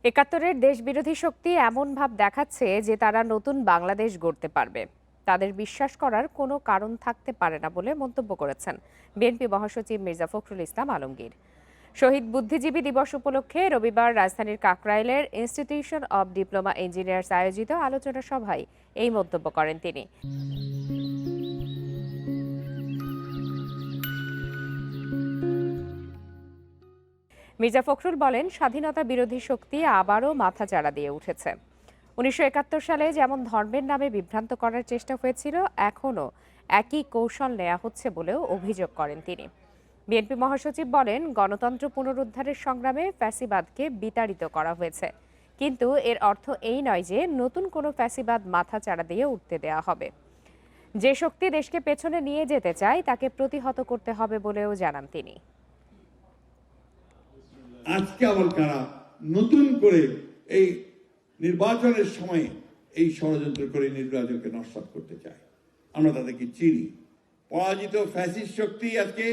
একাত্তরের দেশবিরোধী শক্তি এমন ভাব দেখাচ্ছে যে তারা নতুন বাংলাদেশ গড়তে পারবে। তাদের বিশ্বাস করার কোনো কারণ থাকতে পারে না বলে মন্তব্য করেছেন বিএনপি মহাসচিব মির্জা ফখরুল ইসলাম আলমগীর। শহীদ বুদ্ধিজীবী দিবস উপলক্ষে রবিবার রাজধানীর কাকরাইলের ইনস্টিটিউশন অব ডিপ্লোমা ইঞ্জিনিয়ার্স আয়োজিত আলোচনা সভায় এই মন্তব্য করেন তিনি। মির্জা ফখরুল বলেন, স্বাধীনতা বিরোধী শক্তি আবারও মাথাচাড়া দিয়ে উঠেছে। 1971 সালে যেমন ধর্মের নামে বিভ্রান্ত করার চেষ্টা হয়েছিল, এখনও একই কৌশল নেওয়া হচ্ছে বলেও অভিযোগ করেন তিনি। বিএনপি মহাসচিব বলেন, গণতন্ত্র পুনরুদ্ধারের সংগ্রামে ফ্যাসিবাদকে বিতাড়িত করা হয়েছে, কিন্তু এর অর্থ এই নয় যে নতুন কোনো ফ্যাসিবাদ মাথাচাড়া দিয়ে উঠতে দেওয়া হবে। যে শক্তি দেশকে পেছনে নিয়ে যেতে চায় তাকে প্রতিহত করতে হবে বলেও জানান তিনি। আজকে আবার কারা নতুন করে এই নির্বাচনের সময় এই ষড়যন্ত্র করে নির্বাচনকে নস্যাৎ করতে চায়, আমরা তাদেরকে চিনি। পরাজিত ফ্যাসিস্ট শক্তি আজকে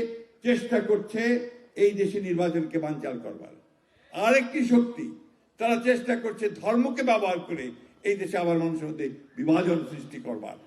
চেষ্টা করছে এই দেশে নির্বাচনকে বানচাল করবার। আরেকটি শক্তি তারা চেষ্টা করছে ধর্মকে ব্যবহার করে এই দেশে আবার মানুষের মধ্যে বিভাজন সৃষ্টি করবার।